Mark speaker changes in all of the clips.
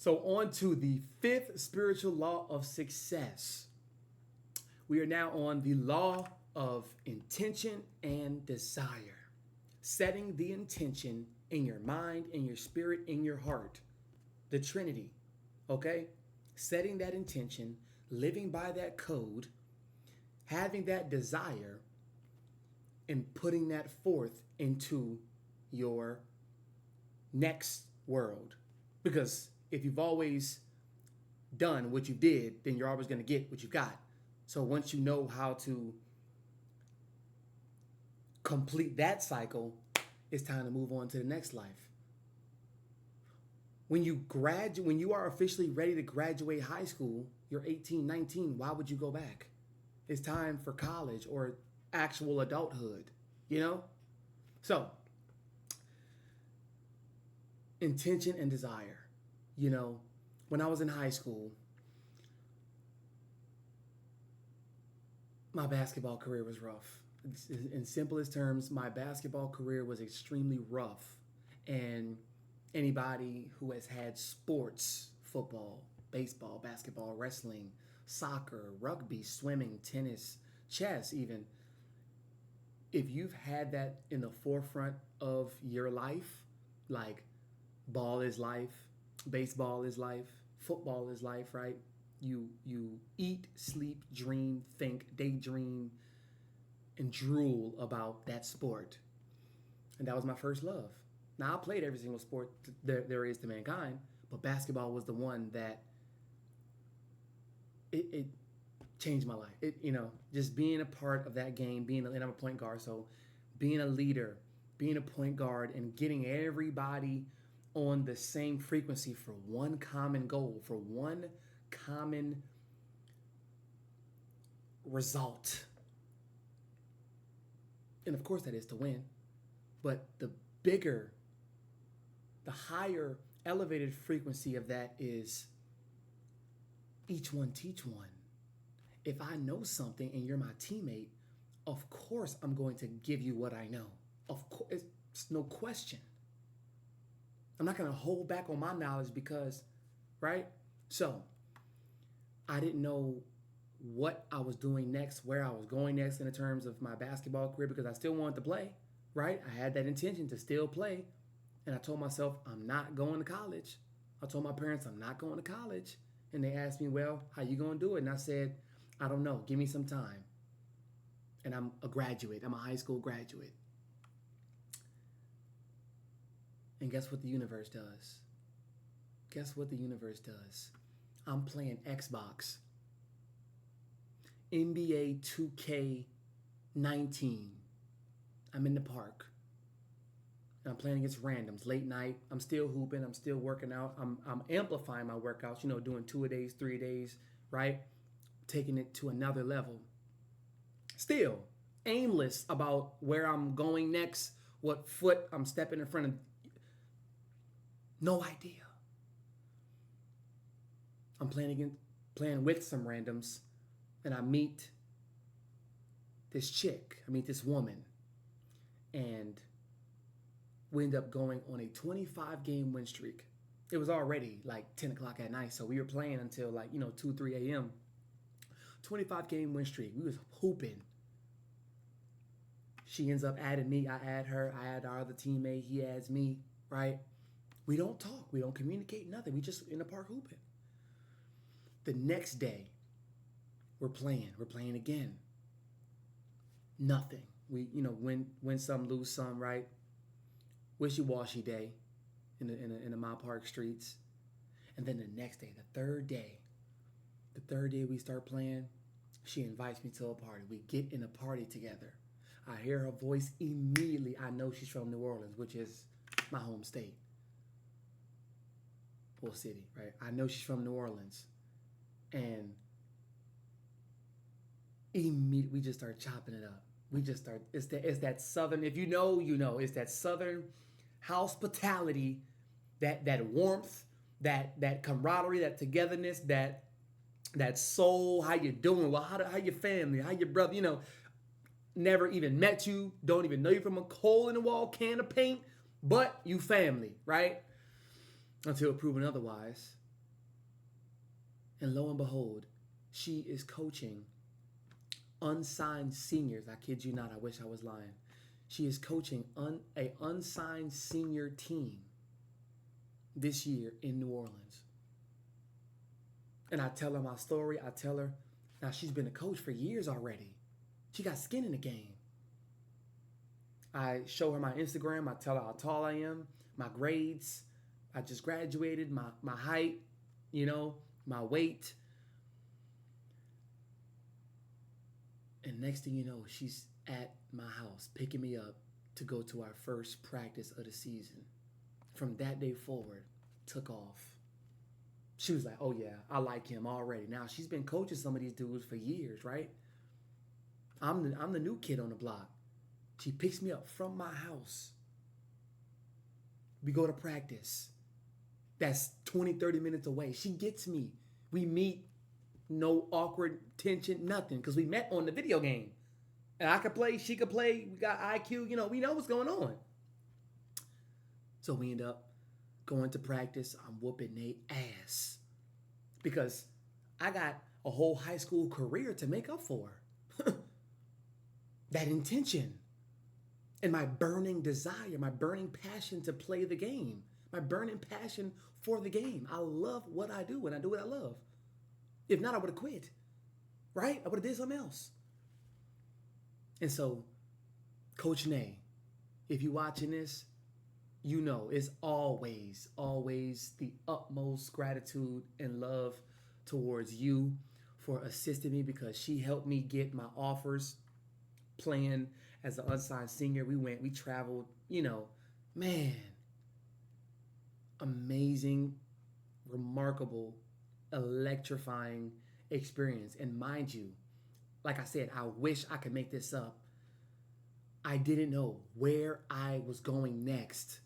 Speaker 1: So on to the fifth spiritual law of success. We are now on the law of intention and desire. Setting the intention in your mind, in your spirit, in your heart. The Trinity, okay? Setting that intention, living by that code, having that desire, and putting that forth into your next world. Because if you've always done what you did, then you're always going to get what you got. So once you know how to complete that cycle, it's time to move on to the next life. When you are officially ready to graduate high school, you're 18, 19, why would you go back? It's time for college or actual adulthood, you know? So, intention and desire. You know, when I was in high school, my basketball career was rough. In simplest terms, my basketball career was extremely rough. And anybody who has had sports, football, baseball, basketball, wrestling, soccer, rugby, swimming, tennis, chess even, if you've had that in the forefront of your life, like ball is life, baseball is life, football is life, right? You eat, sleep, dream, think, daydream, and drool about that sport. And that was my first love. Now, I played every single sport there is to mankind, but basketball was the one that it changed my life. Just being a part of that game, and I'm a point guard, so being a leader, being a point guard, and getting everybody on the same frequency for one common goal, for one common result. And of course that is to win. But the higher elevated frequency of that is each one teach one. If I know something and you're my teammate, of course I'm going to give you what I know. Of course, it's no question. I'm not going to hold back on my knowledge because, right? So, I didn't know what I was doing next, where I was going next in terms of my basketball career because I still wanted to play, right? I had that intention to still play. And I told myself, I'm not going to college. I told my parents, I'm not going to college. And they asked me, well, how you going to do it? And I said, I don't know. Give me some time. And I'm a graduate. I'm a high school graduate. And guess what the universe does? Guess what the universe does? I'm playing Xbox. NBA 2K19. I'm in the park. And I'm playing against randoms, late night. I'm still hooping. I'm still working out. I'm amplifying my workouts, doing 2 a days, 3 days, right? Taking it to another level. Still aimless about where I'm going next, what foot I'm stepping in front of. No idea. I'm playing with some randoms, and I meet this chick. I meet this woman, and we end up going on a 25-game win streak. It was already like 10 o'clock at night, so we were playing until 2, 3 a.m. 25-game win streak. We was hooping. She ends up adding me. I add her. I add our other teammate. He adds me, right? We don't talk. We don't communicate, nothing. We just in the park hooping. The next day, we're playing. We're playing again. Nothing. We, win some, lose some, right? Wishy-washy day in the my park streets. And then the next day, the third day we start playing, she invites me to a party. We get in a party together. I hear her voice immediately. I know she's from New Orleans, which is my home state. Well, city, right? I know she's from New Orleans. And immediately we just start chopping it up. It's that southern, if you know, it's that southern hospitality, that warmth, that camaraderie, that togetherness, that soul. How you doing? Well, how your family? How your brother? Never even met you, don't even know you from a hole in the wall can of paint, but you family, right? Until proven otherwise. And lo and behold, she is coaching unsigned seniors. I kid you not. I wish I was lying. She is coaching a unsigned senior team this year in New Orleans. And I tell her my story. I tell her, now she's been a coach for years already. She got skin in the game. I show her my Instagram. I tell her how tall I am, my grades. I just graduated, my height, my weight. And next thing you know, she's at my house picking me up to go to our first practice of the season. From that day forward, took off. She was like, oh yeah, I like him already. Now she's been coaching some of these dudes for years, right? I'm the new kid on the block. She picks me up from my house. We go to practice. That's 20, 30 minutes away. She gets me. We meet. No awkward tension, nothing. Because we met on the video game. And I could play, she could play. We got IQ. We know what's going on. So we end up going to practice. I'm whooping their ass. Because I got a whole high school career to make up for. That intention. And my burning desire, my burning passion to play the game. My burning passion for the game. I love what I do and I do what I love. If not, I would have quit, right? I would have did something else. And so, Coach Nay, if you're watching this, it's always the utmost gratitude and love towards you for assisting me, because she helped me get my offers playing as an unsigned senior. We traveled, man, amazing, remarkable, electrifying experience. And mind you, like I said, I wish I could make this up. I didn't know where I was going next.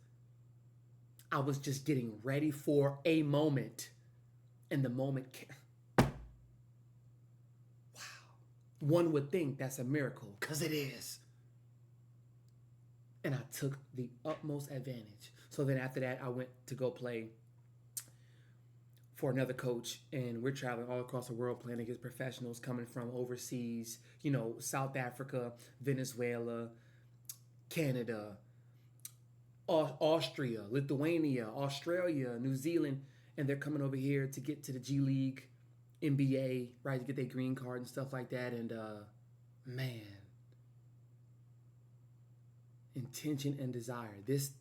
Speaker 1: I was just getting ready for a moment. And the moment came. Wow. One would think that's a miracle, because it is. And I took the utmost advantage. So then after that, I went to go play for another coach, and we're traveling all across the world playing against professionals coming from overseas, South Africa, Venezuela, Canada, Austria, Lithuania, Australia, New Zealand, and they're coming over here to get to the G League, NBA, right, to get their green card and stuff like that. And man, intention and desire. This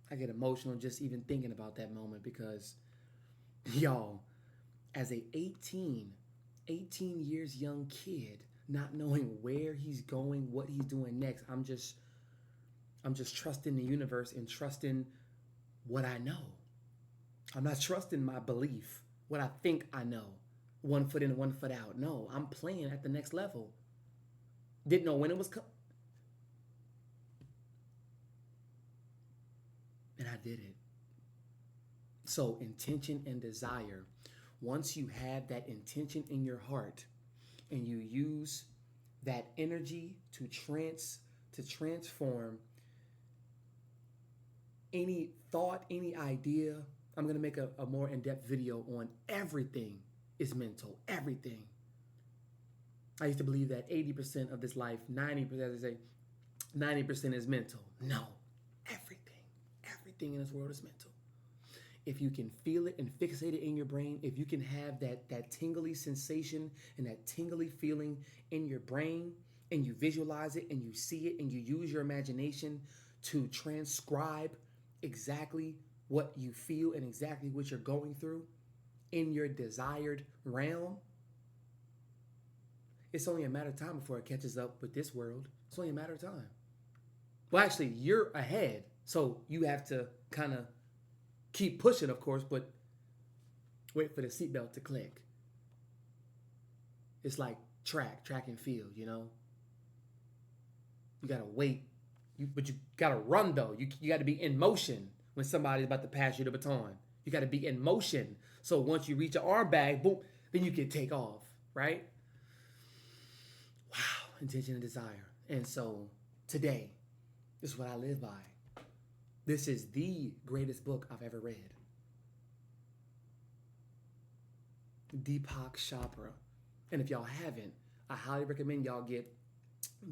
Speaker 1: I get emotional just even thinking about that moment, because y'all, as a 18 years young kid, not knowing where he's going, what he's doing next, I'm just trusting the universe and trusting what I know. I'm not trusting my belief, what I think I know. 1 foot in, 1 foot out. No, I'm playing at the next level. Didn't know when it was coming. And I did it. So intention and desire. Once you have that intention in your heart and you use that energy to transform any thought, any idea. I'm going to make a more in-depth video on everything is mental. Everything. I used to believe that 80% of this life, 90%, as I say, 90% is mental. No. Everything in this world is mental. If you can feel it and fixate it in your brain, if you can have that tingly sensation and that tingly feeling in your brain, and you visualize it and you see it and you use your imagination to transcribe exactly what you feel and exactly what you're going through in your desired realm, it's only a matter of time before it catches up with this world. It's only a matter of time. Well, actually, you're ahead. So you have to kind of keep pushing, of course, but wait for the seatbelt to click. It's like track and field, You got to wait. But you got to run, though. You got to be in motion when somebody's about to pass you the baton. You got to be in motion. So once you reach your arm bag, boom, then you can take off, right? Wow, intention and desire. And so today, this is what I live by. This is the greatest book I've ever read. 𝗬𝗂𝗽𝗽. And if y'all haven't, I highly recommend y'all get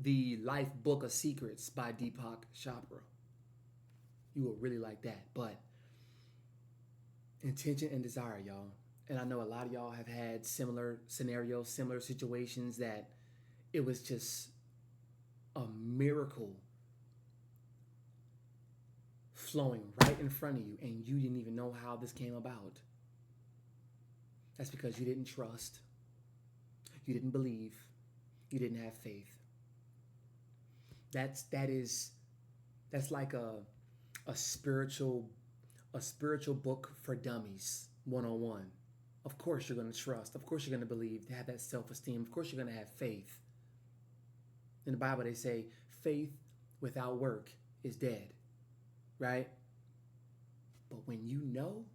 Speaker 1: the Life Book of Secrets by 𝗬𝗂𝗽𝗽. You will really like that. But intention and desire, y'all. And I know a lot of y'all have had similar scenarios, similar situations that it was just a miracle flowing right in front of you, and you didn't even know how this came about. That's because you didn't trust, you didn't believe, you didn't have faith. That's like a spiritual book for dummies 101. Of course you're going to trust. Of course you're going to believe, have that self-esteem. Of course you're going to have faith. In the Bible, they say faith without work is dead, right? But when you know,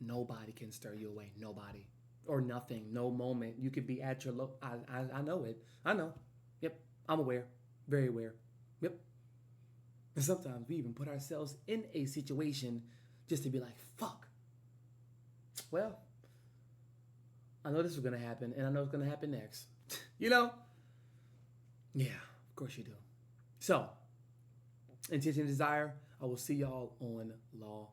Speaker 1: nobody can stir you away. Nobody. Or nothing. No moment. You could be at your low. I know it. I know. Yep. I'm aware. Very aware. Yep. And sometimes we even put ourselves in a situation just to be like, fuck. Well, I know this is going to happen, and I know it's going to happen next. You know? Yeah, of course you do. So, intention and desire, I will see y'all on Law